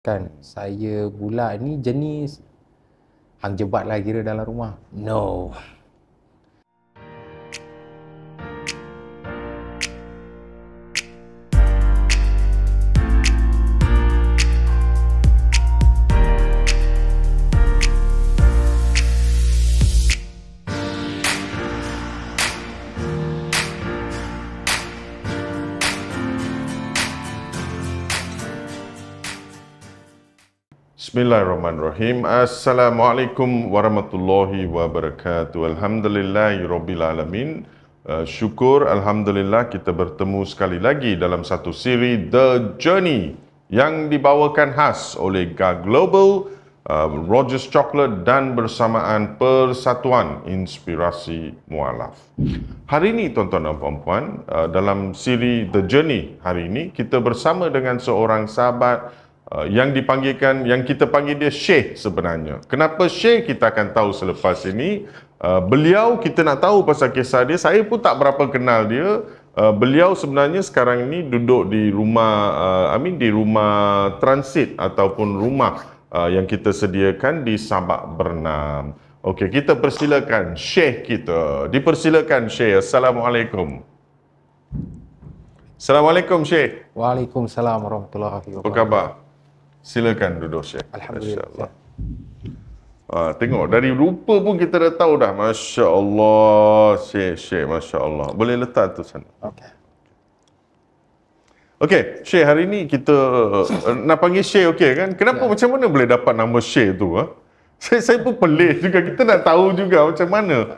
Kan, saya pula ni jenis hang jebat lah kira dalam rumah. No. Bismillahirrahmanirrahim. Assalamualaikum warahmatullahi wabarakatuh. Alhamdulillahirabbil alamin. Syukur alhamdulillah kita bertemu sekali lagi dalam satu siri The Journey yang dibawakan khas oleh GA Global, Rogers Chocolate dan bersamaan Persatuan Inspirasi Mualaf. Hari ini tuan-tuan dan puan-puan, dalam siri The Journey hari ini kita bersama dengan seorang sahabat yang kita panggil dia Syekh sebenarnya. Kenapa Syekh kita akan tahu selepas ini. Beliau kita nak tahu pasal kisah dia. Saya pun tak berapa kenal dia. Beliau sebenarnya sekarang ini duduk di rumah di rumah transit ataupun rumah yang kita sediakan di Sabak Bernam. Okey, kita persilakan Syekh kita. Dipersilakan Syekh. Assalamualaikum. Assalamualaikum Syekh. Waalaikumsalam warahmatullahi wabarakatuh. Apa khabar? Silakan duduk Syekh. Alhamdulillah. Tengok dari rupa pun kita dah tahu dah. Masya Allah, Syekh, Masya Allah. Boleh letak tu sana. Okey. Okey, Syekh, hari ni kita nak panggil Syekh, okey kan? Kenapa, macam mana boleh dapat nama Syekh tu? Saya pun pelik juga. Kita nak tahu juga macam mana.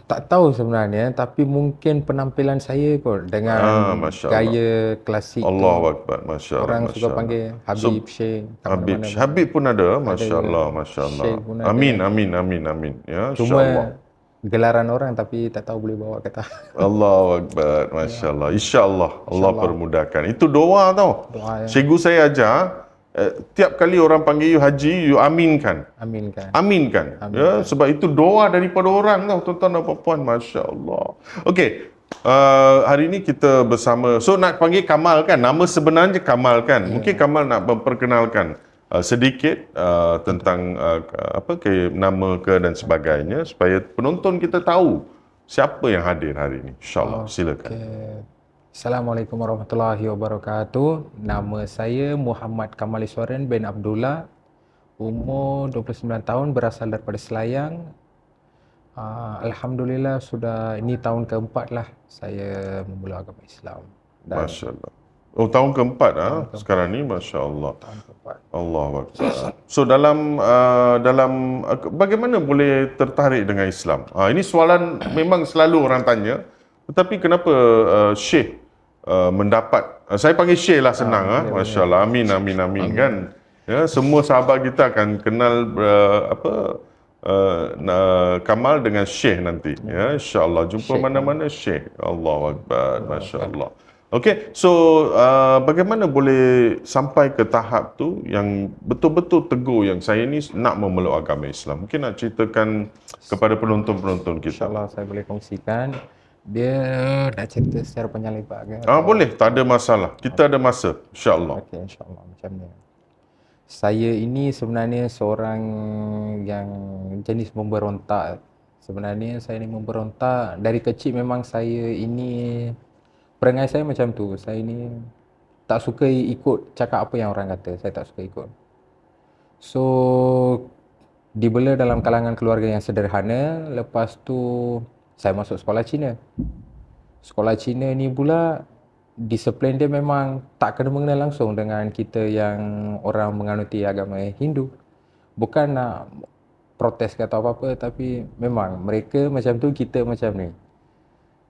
Tak tahu sebenarnya, tapi mungkin penampilan saya kot dengan gaya klasik. Allahu Akbar, Masya Allah. Orang suka panggil Habib, Syekh. Habib pun ada, Masya Allah, Masya Allah. Amin. Ya, cuma gelaran orang tapi tak tahu boleh bawa kata. Allahu Akbar, Masya Allah. InsyaAllah Allah permudahkan. Itu doa tau. Doa, ya. Cikgu saya ajar, tiap kali orang panggil you haji, you aminkan. Aminkan. Ya, sebab itu doa daripada orang tau, tuan-tuan dan puan-puan. Masya Allah. Okey, hari ini kita bersama, so nak panggil Kamal kan? Nama sebenarnya Kamal kan? Mungkin Kamal nak memperkenalkan sedikit tentang nama ke dan sebagainya, supaya penonton kita tahu siapa yang hadir hari ini. InsyaAllah, silakan. Assalamualaikum warahmatullahi wabarakatuh. Nama saya Muhammad Kamal Iswaran bin Abdullah. Umur 29 tahun, berasal daripada Selayang. Alhamdulillah sudah ini tahun keempat lah saya memeluk agama Islam. Masya Allah. Oh, tahun keempat sekarang ni, Masya Allah. Tahun keempat. Allahu Akbar. So dalam bagaimana boleh tertarik dengan Islam? Ini soalan memang selalu orang tanya. Tetapi kenapa Syekh mendapat, saya panggil Syekh lah senang, Masya Allah. Amin kan. Ya, semua sahabat kita akan kenal Kamal dengan Syekh nanti. Ya, insya-Allah jumpa mana-mana Syekh. Allahu Akbar, Masya Allah. Okey, so bagaimana boleh sampai ke tahap tu yang betul-betul teguh yang saya ni nak memeluk agama Islam? Mungkin nak ceritakan kepada penonton-penonton kita. InsyaAllah saya boleh kongsikan. Dia nak cerita secara panjang lebar ke? Boleh, tak ada masalah. Kita ada masa, insya-Allah. Okey, insya-Allah macam ni. Saya ini sebenarnya seorang yang jenis memberontak. Sebenarnya saya ni memberontak dari kecil. Memang saya ini perangai saya macam tu. Saya ni tak suka ikut cakap apa yang orang kata. Saya tak suka ikut. So dibela dalam kalangan keluarga yang sederhana. Lepas tu saya masuk sekolah Cina. Sekolah Cina ni pula disiplin dia memang tak kena mengena langsung dengan kita yang orang menganuti agama Hindu. Bukan nak protes ke atau apa-apa, tapi memang mereka macam tu, kita macam ni.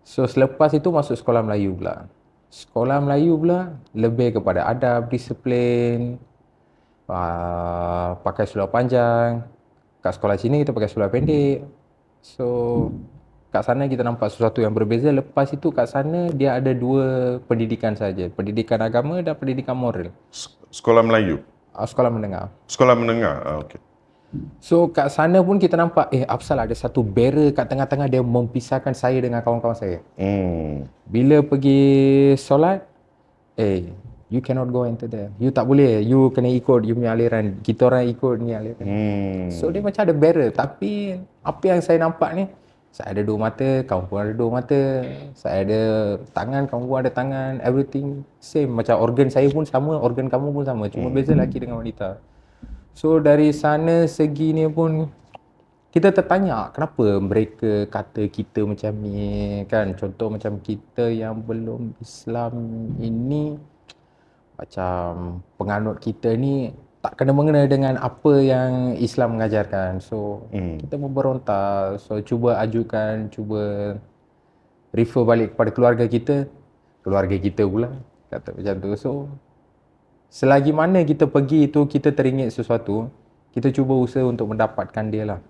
So selepas itu masuk sekolah Melayu pula. Sekolah Melayu pula lebih kepada adab, disiplin, pakai seluar panjang. Kat sekolah Cina kita pakai seluar pendek. So kat sana kita nampak sesuatu yang berbeza. Lepas itu kat sana dia ada dua pendidikan saja, pendidikan agama dan pendidikan moral. Sekolah Melayu? Sekolah menengah. Sekolah menengah, okey. So kat sana pun kita nampak apasal ada satu barrier kat tengah-tengah, dia memisahkan saya dengan kawan-kawan saya. Bila pergi solat, You cannot go into there. You tak boleh. You kena ikut you punya aliran. Kita orang ikut ni aliran. So dia macam ada barrier. Tapi apa yang saya nampak ni, saya ada 2 mata, kamu pun ada 2 mata. Saya ada tangan, kamu pun ada tangan. Everything same. Macam organ saya pun sama, organ kamu pun sama. Cuma beza lelaki dengan wanita. So dari sana segi ni pun kita tertanya kenapa mereka kata kita macam ni kan. Contoh macam kita yang belum Islam ini, macam penganut kita ni tak kena-mengena dengan apa yang Islam mengajarkan. So kita memberontak. So cuba ajukan, cuba refer balik kepada keluarga kita pula kata macam tu. So selagi mana kita pergi itu kita teringin sesuatu, kita cuba usaha untuk mendapatkan dia lah.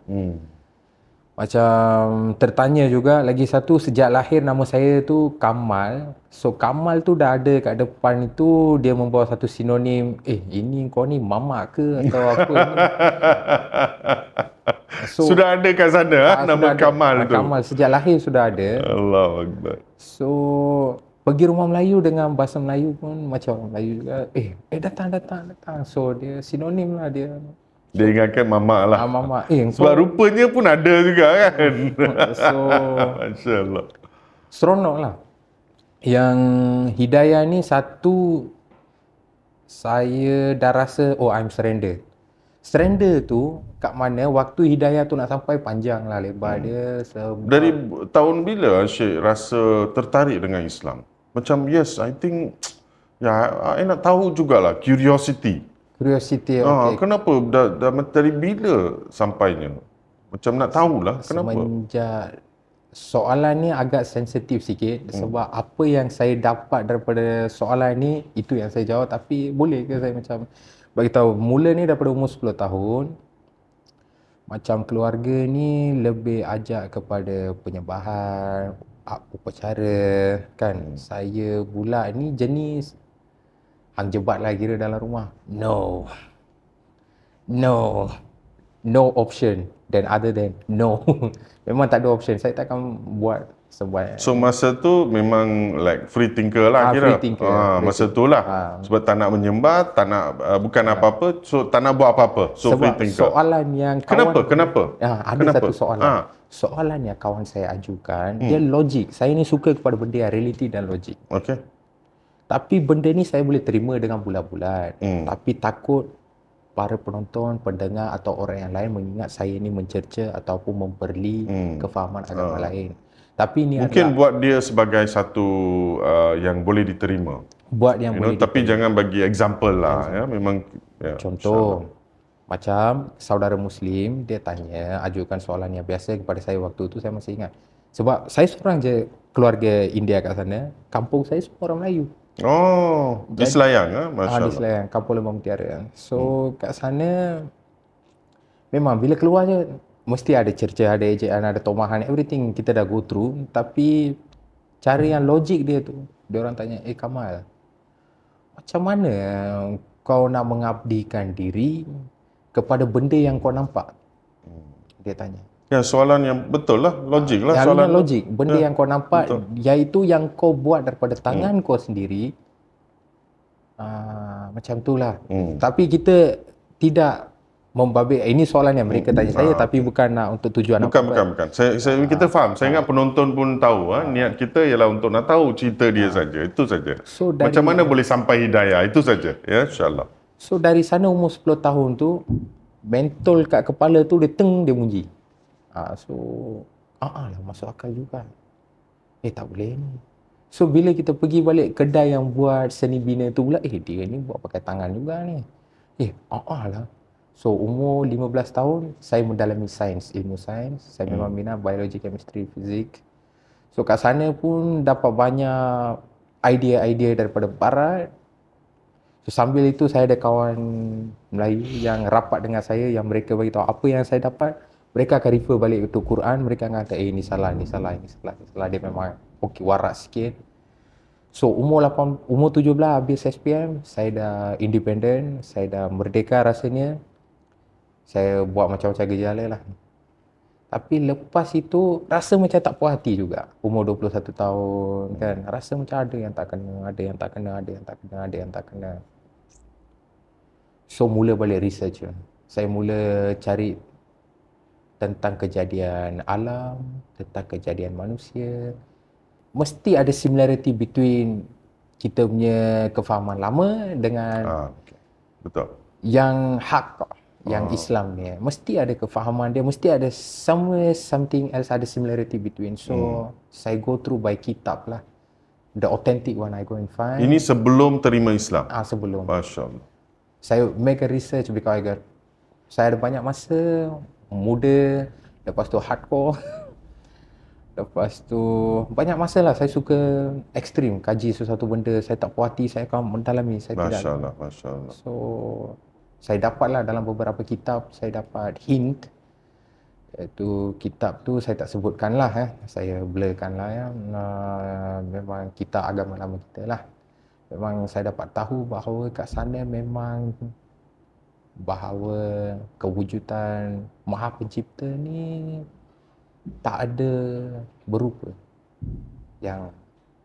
Macam tertanya juga lagi satu, sejak lahir nama saya tu Kamal. So Kamal tu dah ada kat depan itu, dia membawa satu sinonim, ini kau ni mamak ke atau apa ni. So, sudah ada kat sana nama Kamal tu. Kamal sejak lahir sudah ada. Allahu Akbar. So pergi rumah Melayu dengan bahasa Melayu pun macam orang Melayu juga. Datang. So dia sinonim lah dia. Dia ingatkan mamak lah. Mamak. Sebab rupanya pun ada juga kan. So Masya Allah. seronok lah. Yang Hidayah ni satu, saya dah rasa I'm surrender. Surrender tu kat mana waktu Hidayah tu nak sampai panjang lah lebar dia. Dari tahun bila Syekh rasa tertarik dengan Islam? Macam yes, I think I nak tahu jugalah, curiosity. Okay. Kenapa? Dari bila sampainya? Macam nak tahulah kenapa. Semenjak soalan ni agak sensitif sikit sebab apa yang saya dapat daripada soalan ni itu yang saya jawab, tapi boleh ke saya macam bagi tahu mula ni daripada umur 10 tahun. Macam keluarga ni lebih ajak kepada penyembahan, upacara kan. Saya pula ni jenis hang jebat lah kira dalam rumah. No option then other than no. Memang tak ada option. Saya takkan buat sebab. So masa tu memang like free thinker lah kira. Free thinker. Masa tu lah. Sebab tak nak menyembah, tak nak bukan apa-apa, so tak nak buat apa-apa. So sebab free thinker. Soalan yang Kenapa? Ada satu soalan. Soalan yang kawan saya ajukan, dia logik. Saya ni suka kepada benda yang realiti dan logik. Okey. Tapi benda ni saya boleh terima dengan bulat-bulat. Tapi takut para penonton, pendengar atau orang yang lain mengingat saya ni mencerca ataupun memperli kefahaman agama lain. Tapi ini mungkin buat dia sebagai satu yang boleh diterima. Buat yang boleh tapi jangan bagi example lah. Ya, memang contoh macam saudara Muslim dia tanya, ajukan soalan yang biasa kepada saya waktu tu, saya masih ingat. Sebab saya seorang je keluarga India kat sana, kampung saya semua orang Melayu. Di Selayang Masya Allah. Di Selayang, Kampung Lembah Mutiara. So kat sana memang bila keluar je mesti ada cerca, ada ejaan, ada tomahan, everything kita dah go through. Tapi cara yang logik dia tu, dia orang tanya, Kamal, macam mana kau nak mengabdikan diri kepada benda yang kau nampak? Dia tanya. Ya, soalan yang betul lah, logik lah. Soalan logik. Benda yang kau nampak, betul, iaitu yang kau buat daripada tangan kau sendiri. Macam tu lah. Tapi kita tidak membabit. Ini soalan yang mereka tanya saya, tapi bukan nak untuk tujuan Bukan. Kita faham. Saya ingat penonton pun tahu. Niat kita ialah untuk nak tahu cerita dia saja. Itu saja. So, macam mana boleh sampai hidayah. Itu saja. Ya, insyaAllah. So dari sana umur 10 tahun tu, mentol kat kepala tu dia munji. So lah masuk akal juga. Tak boleh ni. So bila kita pergi balik kedai yang buat seni bina tu pula, dia ni buat pakai tangan juga ni. Lah. So umur 15 tahun saya mendalami ilmu sains. Saya memang minat biologi, chemistry, fizik. So kat sana pun dapat banyak idea-idea daripada barat. So sambil itu saya ada kawan Melayu yang rapat dengan saya, yang mereka bagi tahu apa yang saya dapat. Mereka akan refer balik ke Quran, mereka akan kata ini salah. Dia memang warak sikit. So umur 17 habis SPM, saya dah independen, saya dah merdeka rasanya. Saya buat macam-macam gejala lah. Tapi lepas itu rasa macam tak puas hati juga. Umur 21 tahun kan. Rasa macam ada yang tak kena, ada yang tak kena, ada yang tak kena, ada yang tak kena. So mula balik research. Saya mula cari tentang kejadian alam, tentang kejadian manusia. Mesti ada similarity between kita punya kefahaman lama dengan Okay. Betul. yang hak, yang Islam ni. Mesti ada kefahaman dia, mesti ada something else, ada similarity between. So saya go through by kitab lah. The authentic one I go and find. Ini sebelum terima Islam. Sebelum. Masya Allah. Saya make a research because saya ada banyak masa, muda, lepas tu hardcore. Lepas tu banyak masa lah saya suka ekstrim, kaji sesuatu benda, saya tak puas hati, saya akan mendalami, saya tidak. Masya Allah, Masya Allah. So saya dapatlah dalam beberapa kitab, saya dapat hint. Iaitu kitab tu saya tak sebutkan lah, saya blurkan lah ya. Memang kitab agama lama kita lah. Memang saya dapat tahu bahawa kat sana memang bahawa kewujudan Maha Pencipta ni tak ada berupa yang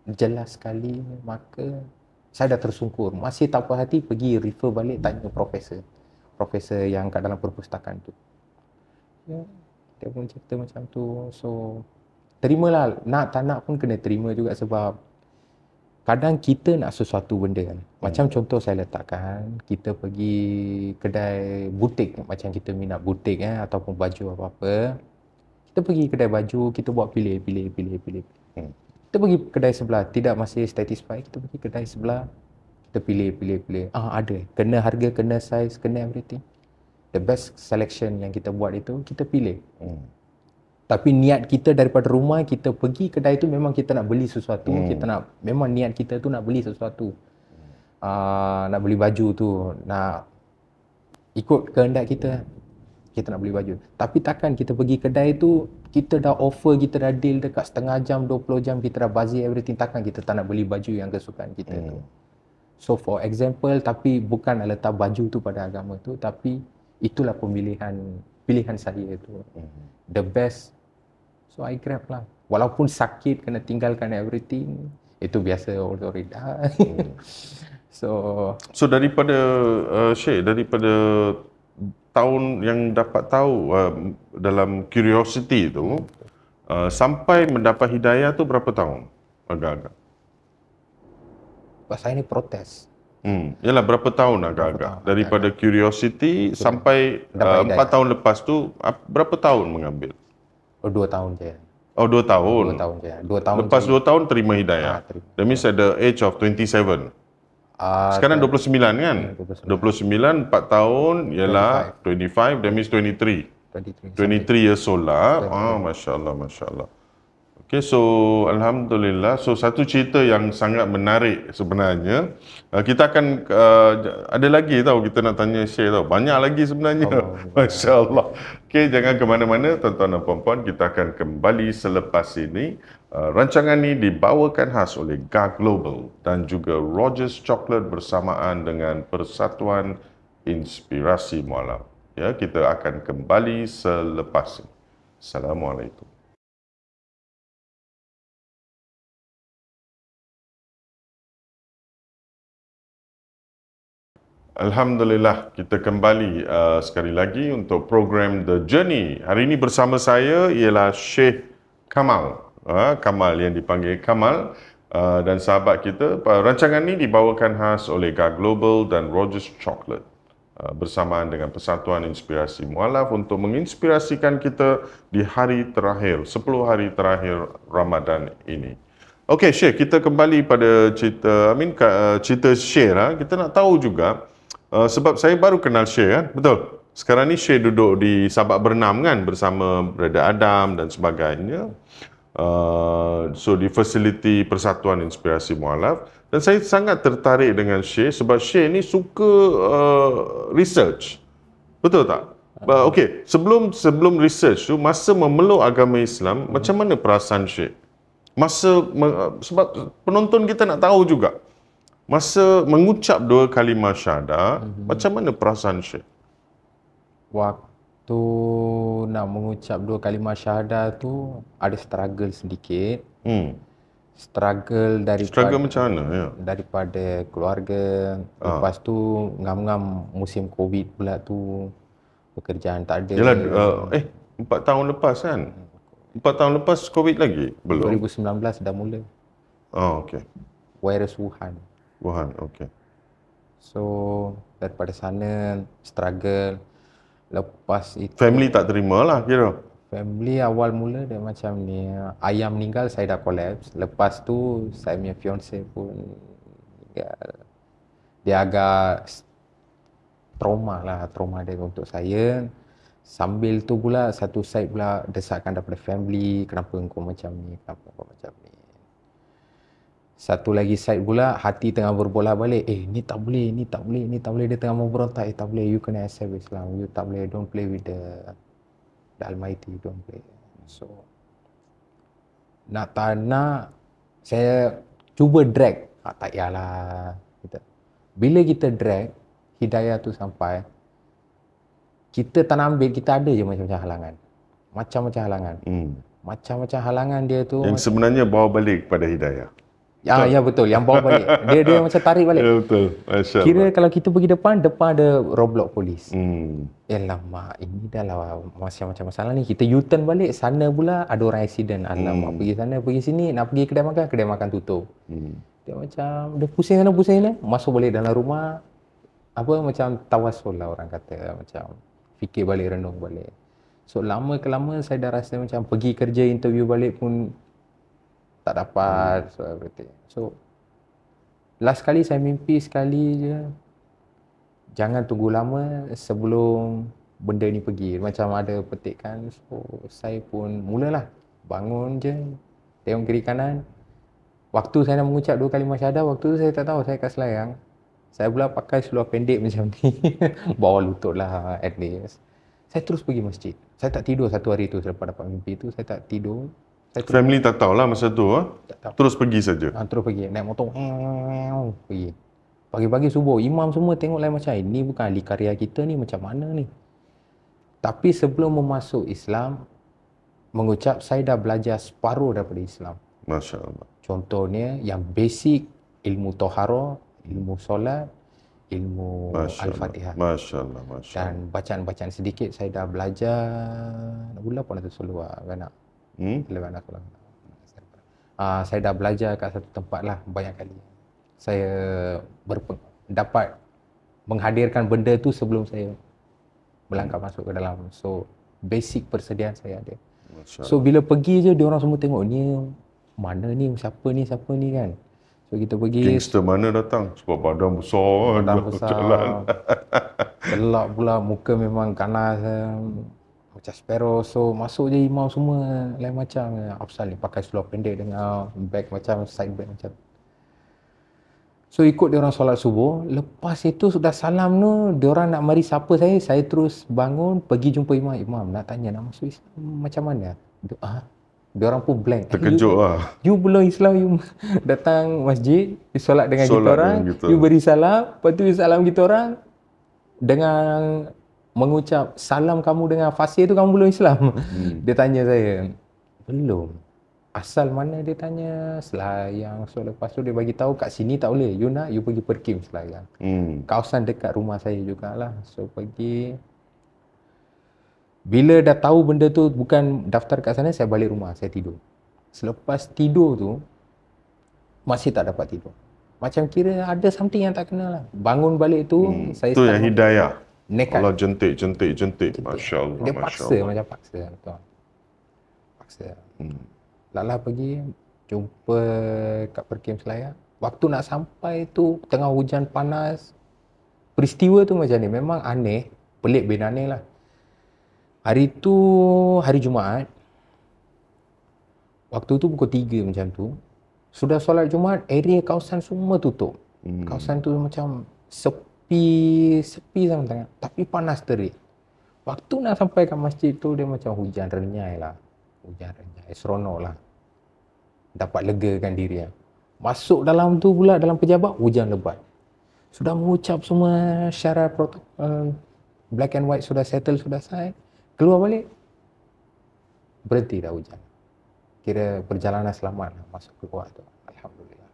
jelas sekali. Maka saya dah tersungkur, masih tak puas hati, pergi refer balik tanya profesor yang kat dalam perpustakaan tu ya, dia pun cerita macam tu. So terimalah, nak tak nak pun kena terima juga, sebab kadang kita nak sesuatu benda kan. Macam contoh saya letakkan, kita pergi kedai butik, macam kita minat butik ataupun baju apa-apa. Kita pergi kedai baju, kita buat pilih. Kita pergi kedai sebelah, tidak masih satisfied, kita pergi kedai sebelah, kita pilih. Ada, kena harga, kena size, kena everything. The best selection yang kita buat itu, kita pilih. Tapi niat kita daripada rumah, kita pergi kedai tu memang kita nak beli sesuatu, memang niat kita tu nak beli sesuatu. Nak beli baju tu, nak ikut kehendak kita nak beli baju. Tapi takkan kita pergi kedai tu, kita dah offer, kita dah deal dekat setengah jam, 20 jam, kita dah bazir everything, takkan kita tak nak beli baju yang kesukaan kita tu. So for example, tapi bukan letak baju tu pada agama tu, tapi itulah pilihan saya tu. The best. So I grab lah. Walaupun sakit, kena tinggalkan everything, itu biasa orang dah. So daripada Syekh, daripada tahun yang dapat tahu dalam curiosity tu sampai mendapat hidayah tu berapa tahun agak-agak? Saya ni protes. Yalah, berapa tahun agak-agak? Daripada curiosity sampai 4 tahun lepas tu, berapa tahun mengambil? 2 tahun je. 2 tahun? 2 tahun je. 2 tahun lepas je. 2 tahun terima hidayah? That means at the age of 27? Sekarang 29 kan? 29, 4 tahun ialah 25, that means 23 years old lah. Masya Allah, Masya Allah. Okay, so Alhamdulillah. So satu cerita yang sangat menarik sebenarnya. Kita akan, ada lagi tau kita nak tanya Syekh tau. Banyak lagi sebenarnya. Masya Allah. Okay, jangan ke mana-mana tuan-tuan dan puan-puan. Kita akan kembali selepas ini. Rancangan ini dibawakan khas oleh GAG Global dan juga Rogers Chocolate bersamaan dengan Persatuan Inspirasi Mualaf. Ya, kita akan kembali selepas ini. Assalamualaikum. Alhamdulillah, kita kembali sekali lagi untuk program The Journey. Hari ini bersama saya ialah Syekh Kamal. Kamal yang dipanggil Kamal dan sahabat kita. Rancangan ini dibawakan khas oleh GAG Global dan Rogers Chocolate bersamaan dengan Persatuan Inspirasi Mualaf untuk menginspirasikan kita di hari terakhir, 10 hari terakhir Ramadan ini. Okey Syekh, kita kembali pada cerita Syekh. Kita nak tahu juga, sebab saya baru kenal Syekh kan, betul? Sekarang ni Syekh duduk di Sabak Bernam kan bersama Brother Adam dan sebagainya. So di fasiliti Persatuan Inspirasi Mualaf, dan saya sangat tertarik dengan Syekh sebab Syekh ni suka research. Betul tak? Okey, sebelum research tu, masa memeluk agama Islam, macam mana perasaan Syekh? Sebab penonton kita nak tahu juga. Masa mengucap 2 kalimah syahadah, macam mana perasaan Syekh? waktu nak mengucap 2 kalimah syahadah tu ada struggle sedikit. Struggle Struggle macam mana? Ya. daripada keluarga. Lepas tu ngam-ngam musim Covid pula tu, pekerjaan tak ada. Yalah, 4 tahun lepas kan? 4 tahun lepas Covid lagi? Belum? 2019 dah mula. Oh, okey. Virus Wuhan. Wuhan, okey. So daripada sana struggle. Lepas itu Family tak terima lah kira. family awal mula dia macam ni, ayah meninggal saya dah collapse. Lepas tu saya punya fiancé pun meninggal. Dia agak trauma dia untuk saya. Sambil tu pula satu side pula desakan daripada family, kenapa engkau macam ni, kenapa engkau macam ni. Satu lagi side pula hati tengah berbola balik, ni tak boleh, ni tak boleh, ni tak boleh. Dia tengah memberontak, tak boleh, you kena accept Islam, you tak boleh, don't play with the Almighty, don't play. So nak tak nak saya cuba drag, tak payahlah kita. Bila kita drag hidayah tu sampai, kita tak nak ambil, kita ada je macam-macam halangan. Macam-macam halangan. Macam-macam halangan dia tu. Yang sebenarnya bawa balik kepada hidayah. Ya betul, yang bawa balik. Dia macam tarik balik. Ya betul. Masya Kira Allah. kalau kita pergi depan ada roadblock polis. Alamak, ini dah lah macam-macam masalah ni. Kita U-turn balik, sana pula ada orang accident. Alamak, pergi sana, pergi sini, nak pergi kedai makan tutup. Dia macam, dia pusing sana, pusing sini. Masuk balik dalam rumah, macam tawasul lah orang kata. Macam fikir balik, renung balik. So lama ke lama saya dah rasa macam pergi kerja, interview balik pun tak dapat. So everything. So last kali saya mimpi sekali je, jangan tunggu lama sebelum benda ni pergi. Macam ada petikan. So saya pun mulalah bangun je, tengok kiri kanan. Waktu saya nak mengucap 2 kalimah syahadah, waktu tu saya tak tahu saya kat Selayang. Saya pula pakai seluar pendek macam ni. Bawah lutut lah at least. Saya terus pergi masjid. Saya tak tidur satu hari tu selepas dapat mimpi tu. Saya tak tidur. Family tak tahulah masa tu. Terus pergi saja. Terus pergi. Naik motor. Pergi. Pagi-pagi subuh. Imam semua tengok lain macam, ini bukan ahli karya kita ni, macam mana ni. Tapi sebelum memasuk Islam, mengucap saya dah belajar separuh daripada Islam. Masya Allah. Contohnya yang basic, ilmu tohara, ilmu solat, ilmu Al-Fatihah. Masya Allah. Masya Allah. Dan bacaan-bacaan sedikit saya dah belajar. Bulan pun ada seluar kan nak. Saya dah belajar kat satu tempat lah banyak kali. Saya dapat menghadirkan benda tu sebelum saya melangkah masuk ke dalam. So basic persediaan saya ada. So bila pergi je, diorang semua tengok ni mana ni, siapa ni kan. So kita pergi. Gangster mana datang? Sebab badan besar. Badan besar. Gelap pula, muka memang ganas. Macam sparrow. So masuk je imam semua lain macam. Afsal ni pakai seluar pendek dengan bag macam side bag macam. So ikut dia orang solat subuh. Lepas itu sudah salam tu, dia orang nak mari siapa saya terus bangun pergi jumpa imam. Imam nak tanya nak masuk Islam macam mana? Dia orang pun blank. Terkejut lah. You belum Islam, you datang masjid, you solat dengan kita orang, you beri salam, lepas tu you salam kita orang dengan mengucap salam kamu dengan fasih tu, kamu belum Islam. Dia tanya saya, belum. Asal mana dia tanya? Selayang. So lepas tu dia bagi tahu kat sini tak boleh. You nak, you pergi Perkim Selayang. Kawasan dekat rumah saya jugalah. So pergi. Bila dah tahu benda tu bukan daftar kat sana, saya balik rumah, saya tidur. Selepas tidur tu masih tak dapat tidur. Macam kira ada something yang tak kena lah. Bangun balik tu saya tu yang hidayah. Nekat. Allah jentik. Masya Allah. Dia paksa, macam paksa. Betul. Paksa. Lala pergi jumpa kat Perkim Selayang. Waktu nak sampai tu tengah hujan panas. Peristiwa tu macam ni. Memang aneh. Pelik bin aneh lah. Hari tu hari Jumaat. Waktu tu pukul 3 macam tu. Sudah solat Jumaat, area kawasan semua tutup. Kawasan tu macam sepi sama tengah. Tapi panas terik. Waktu nak sampai kat masjid tu, dia macam hujan renyai lah. Hujan renyai, seronok lah. Dapat legakan diri. Masuk dalam tu pula, dalam pejabat, hujan lebat. Sudah mengucap semua syarat protokol, black and white sudah settle, sudah sign. Keluar balik, berhenti dah hujan. Kira perjalanan selamat lah masuk keluar tu. Alhamdulillah.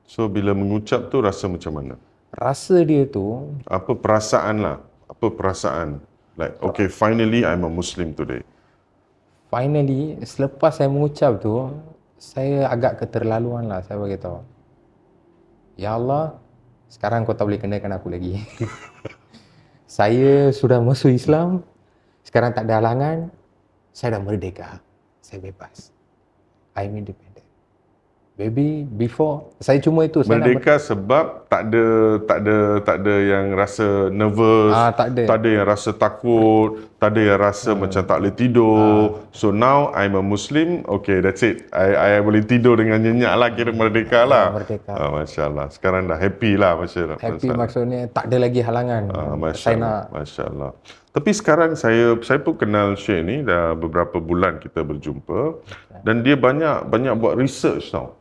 So bila mengucap tu rasa macam mana? Rasa dia tu, Apa perasaan lah? Apa perasaan? Like, okay, finally I'm a Muslim today. finally, selepas saya mengucap tu, saya agak keterlaluan lah, saya beritahu. Ya Allah, sekarang kau tak boleh kenakan aku lagi. Saya sudah masuk Islam, sekarang tak ada halangan, saya dah merdeka, saya bebas. I'm independent. Baby, before, saya cuma itu. Saya Merdeka sebab tak ada yang rasa nervous, tak ada. tak ada yang rasa takut, tak ada yang rasa macam tak boleh tidur. So now I'm a Muslim, okay, that's it. I boleh tidur dengan nyenyak lah, kira merdeka lah. Merdeka. Masya Allah. Sekarang dah happy lah, Masya Allah. Happy maksudnya tak ada lagi halangan. Masya Saya Allah. nak Masya Allah. Tapi sekarang saya pun kenal Syekh ni dah beberapa bulan kita berjumpa dan dia banyak buat research tau.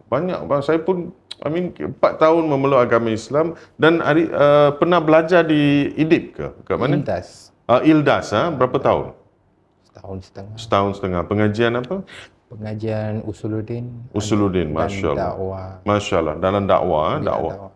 Saya pun 4 tahun memeluk agama Islam dan pernah belajar di IDIP ke? Kat mana? Ildas. Ildas, berapa tahun? Setahun setengah. Setahun setengah. Pengajian apa? Pengajian Usuluddin. Usuluddin, dan Masya Allah. dakwah. Masya Allah. Dalam dakwah.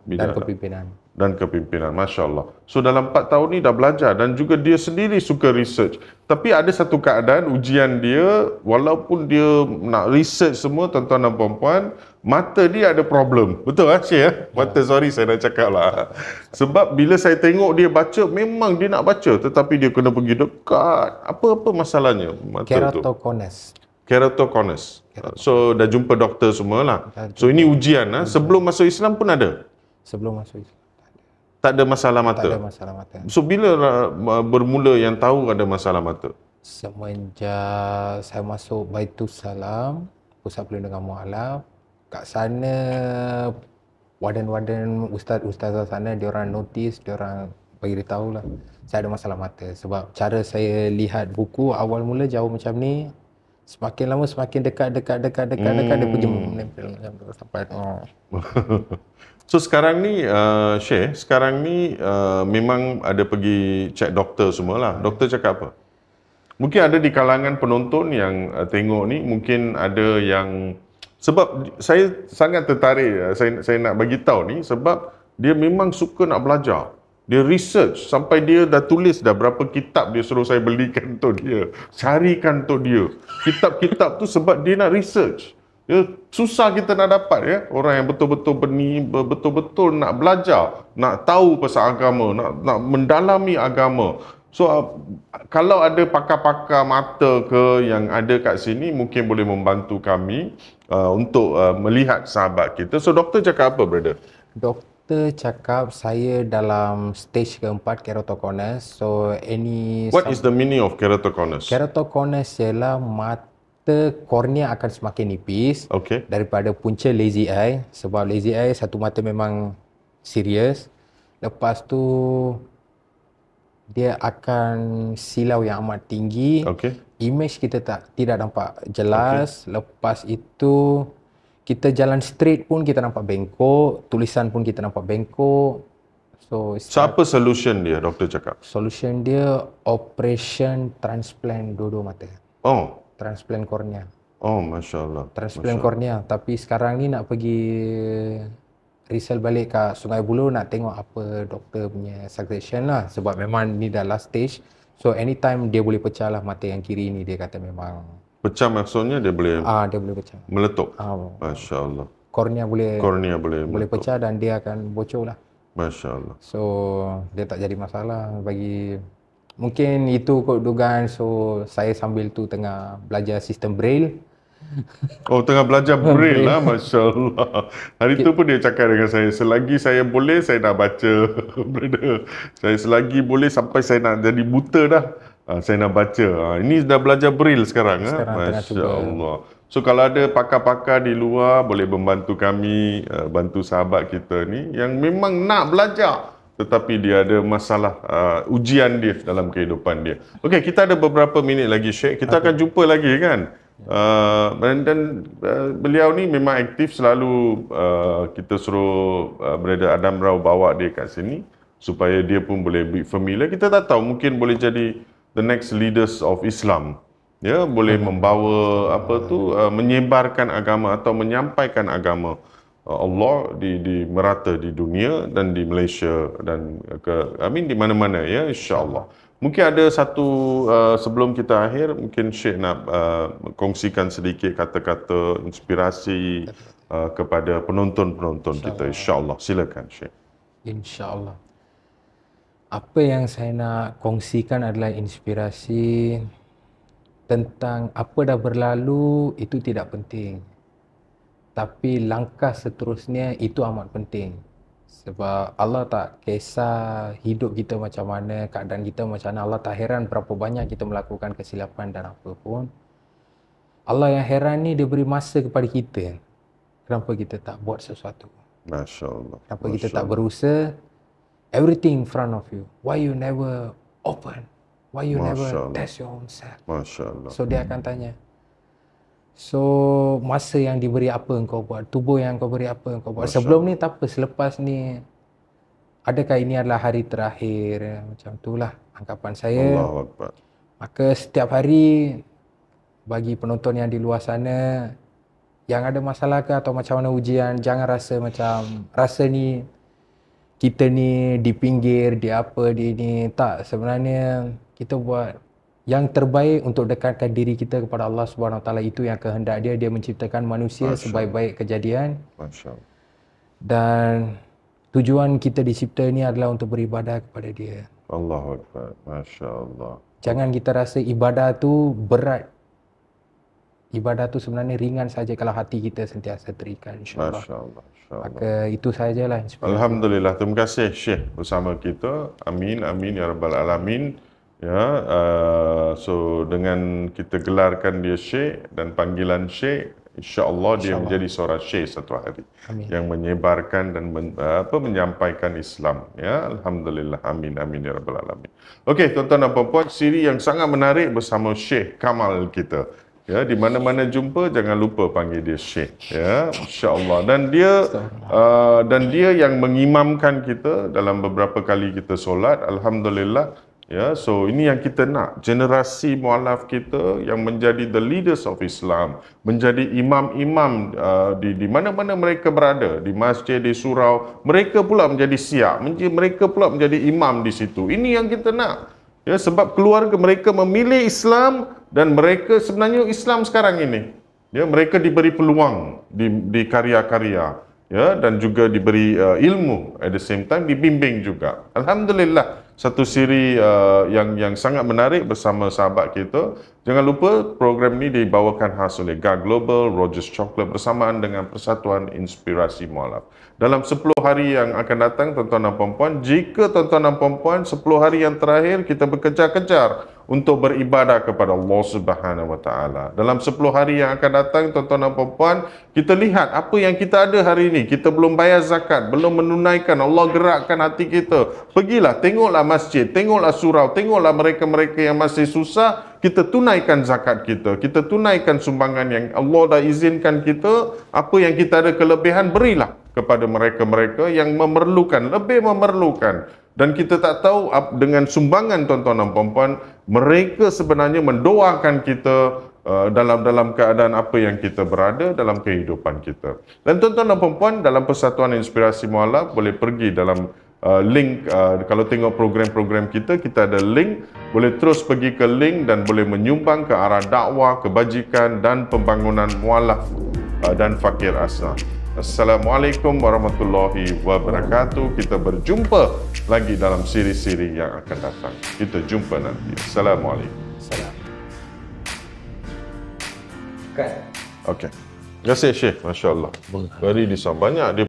Dan kepimpinan. Dan kepimpinan, Masya Allah. So dalam 4 tahun ni dah belajar dan juga dia sendiri suka research. Tapi ada satu keadaan ujian dia, walaupun dia nak research semua, tuan-tuan dan puan-puan, mata dia ada problem. Betul lah Syekh? Mata, sorry saya nak cakap lah. Sebab bila saya tengok dia baca, memang dia nak baca, tetapi dia kena pergi dekat. Apa masalahnya mata tu? Keratoconus. So dah jumpa doktor semua lah. So ini ujian lah. Sebelum masuk Islam pun ada? Sebelum masuk Islam. Tak ada masalah mata? Tak ada masalah mata. So bila bermula yang tahu ada masalah mata? Semenjak saya masuk Baitus Salam, Pusat Perlindungan Mualaf, kat sana wadan-wadan ustazah sana diorang notice, diorang bagi tahu lah saya ada masalah mata. Sebab cara saya lihat buku awal mula jauh macam ni, semakin lama semakin dekat dia pergi menempel macam tu sampai So sekarang ni Syekh, memang ada pergi cek doktor semualah. Doktor cakap apa? Mungkin ada di kalangan penonton yang tengok ni, mungkin ada yang, sebab saya sangat tertarik, saya nak bagi tahu ni sebab dia memang suka nak belajar. Dia research sampai dia dah tulis dah berapa kitab dia suruh saya belikan untuk dia. Carikan untuk dia. Kitab-kitab tu sebab dia nak research. Ya, susah kita nak dapat ya orang yang betul-betul nak belajar, nak tahu pasal agama, nak mendalami agama. So kalau ada pakar-pakar mata ke yang ada kat sini mungkin boleh membantu kami untuk melihat sahabat kita. So doktor cakap apa, brother? Doktor cakap saya dalam stage keempat keratoconus. So What is the meaning of keratoconus? Keratoconus ialah mata kornea akan semakin nipis daripada punca lazy eye. Sebab lazy eye satu mata memang serius. Lepas tu dia akan silau yang amat tinggi. Image kita tidak nampak jelas. Lepas itu kita jalan straight pun kita nampak bengkok, tulisan pun kita nampak bengkok. So apa solution dia, doktor cakap? Solution dia operation transplant dua-dua mata. Transplant kornea. Masya Allah. Transplant kornea. Tapi sekarang ni nak pergi resell balik kat Sungai Buloh, nak tengok apa doktor punya suggestion lah. Sebab memang ni dah last stage. So anytime dia boleh pecah lah mata yang kiri ni. Dia kata memang pecah, maksudnya dia boleh dia boleh pecah. Meletup. Masya Allah. Kornea boleh meletup. pecah dan dia akan bocor lah. Masya Allah. So dia tak jadi masalah bagi. Mungkin itu kot dugaan. So saya sambil tu tengah belajar sistem Braille. Tengah belajar Braille lah, Masya Allah. Hari tu pun dia cakap dengan saya, selagi saya boleh, saya nak baca. Brother, selagi boleh sampai saya nak jadi buta dah, saya nak baca. Ini dah belajar Braille sekarang. Masya Allah. So kalau ada pakar-pakar di luar, boleh membantu kami, bantu sahabat kita ni yang memang nak belajar tetapi dia ada masalah ujian dia dalam kehidupan dia. Okey, kita ada beberapa minit lagi, Syekh. Kita akan jumpa lagi kan? Dan beliau ni memang aktif selalu, kita suruh Brother Adam Rao bawa dia kat sini. supaya dia pun boleh be familiar. Kita tak tahu, mungkin boleh jadi the next leaders of Islam. Ya, boleh membawa menyebarkan agama atau menyampaikan agama Allah di merata di dunia dan di Malaysia dan di mana-mana, ya, insya-Allah. Mungkin ada satu sebelum kita akhir, mungkin Syekh nak kongsikan sedikit kata-kata inspirasi kepada penonton-penonton kita, insya-Allah. Silakan Syekh. Insya-Allah. Apa yang saya nak kongsikan adalah inspirasi tentang apa dah berlalu itu tidak penting. Tapi langkah seterusnya itu amat penting. Sebab Allah tak kisah hidup kita macam mana, keadaan kita macam mana. Allah tak heran berapa banyak kita melakukan kesilapan dan apa pun. Allah yang heran ni dia beri masa kepada kita. Kenapa kita tak buat sesuatu? Masya Allah. Kenapa kita tak berusaha? Everything in front of you. Why you never open? Why you never test your own self? Masya Allah. So dia akan tanya. So masa yang diberi apa engkau buat? Tubuh yang kau beri apa engkau buat? Sebelum ni tak apa, selepas ni adakah ini adalah hari terakhir? Macam itulah anggapan saya. Allahu Akbar. Maka setiap hari bagi penonton yang di luar sana yang ada masalah ke atau macam mana ujian, jangan rasa macam rasa ni kita ni di pinggir, di apa, di ni. Tak, sebenarnya kita buat yang terbaik untuk dekatkan diri kita kepada Allah Subhanahu Wa Taala. Itu yang kehendak dia. Dia menciptakan manusia sebaik-baik kejadian. Masya Allah. Dan tujuan kita dicipta ni adalah untuk beribadah kepada dia. Allahu Akbar. Masya Allah. Jangan kita rasa ibadah tu berat. Ibadah tu sebenarnya ringan saja kalau hati kita sentiasa terikat, insya-Allah. Masya-Allah. Maka itu sajalah inspirasi. Alhamdulillah. Terima kasih Syekh bersama kita. Amin amin ya rabbal alamin. Ya, so dengan kita gelarkan dia Syekh dan panggilan Syekh, insya-Allah dia menjadi seorang Syekh satu hari. Amin. Yang menyebarkan dan menyampaikan Islam, ya. Alhamdulillah. Amin amin ya rabbal alamin. Okey, tuan-tuan dan puan-puan, siri yang sangat menarik bersama Syekh Kamal kita. Ya, di mana-mana jumpa jangan lupa panggil dia Syekh, ya, insya-Allah. Dan dia yang mengimamkan kita dalam beberapa kali kita solat, alhamdulillah. Ya, so ini yang kita nak, generasi mualaf kita yang menjadi the leaders of Islam, menjadi imam-imam di mana-mana mereka berada, di masjid, di surau, mereka pula menjadi siap, mereka pula menjadi imam di situ. Ini yang kita nak. Ya, sebab keluarga mereka memilih Islam dan mereka sebenarnya Islam sekarang ini. Ya, mereka diberi peluang di karya-karya, ya, dan juga diberi ilmu, at the same time dibimbing juga. Alhamdulillah, satu siri yang sangat menarik bersama sahabat kita. Jangan lupa program ini dibawakan khas oleh GAR Global, Rogers Chocolate bersamaan dengan Persatuan Inspirasi Mualaf. Dalam 10 hari yang akan datang, tuan-tuan dan puan-puan, jika tuan-tuan dan puan-puan 10 hari yang terakhir kita berkejar-kejar untuk beribadah kepada Allah Subhanahu Wa Taala. Dalam 10 hari yang akan datang, tuan-tuan dan puan-puan, kita lihat apa yang kita ada hari ini. Kita belum bayar zakat, belum menunaikan. Allah gerakkan hati kita. Pergilah, tengoklah masjid, tengoklah surau, tengoklah mereka-mereka yang masih susah. Kita tunaikan zakat kita. Kita tunaikan sumbangan yang Allah dah izinkan kita. Apa yang kita ada kelebihan, berilah kepada mereka-mereka yang memerlukan, lebih memerlukan. Dan kita tak tahu dengan sumbangan tuan-tuan dan puan-puan, mereka sebenarnya mendoakan kita dalam keadaan apa yang kita berada dalam kehidupan kita. Dan tuan-tuan dan puan-puan, dalam Persatuan Inspirasi Mualaf boleh pergi dalam link, kalau tengok program-program kita ada link, boleh terus pergi ke link dan boleh menyumbang ke arah dakwah, kebajikan dan pembangunan mualaf dan fakir asnaf. Assalamualaikum warahmatullahi wabarakatuh. Kita berjumpa lagi dalam siri-siri yang akan datang. Kita jumpa nanti. Assalamualaikum. Salam. Okey. Terima kasih Syekh. Masya Allah. Very disam. Banyak dia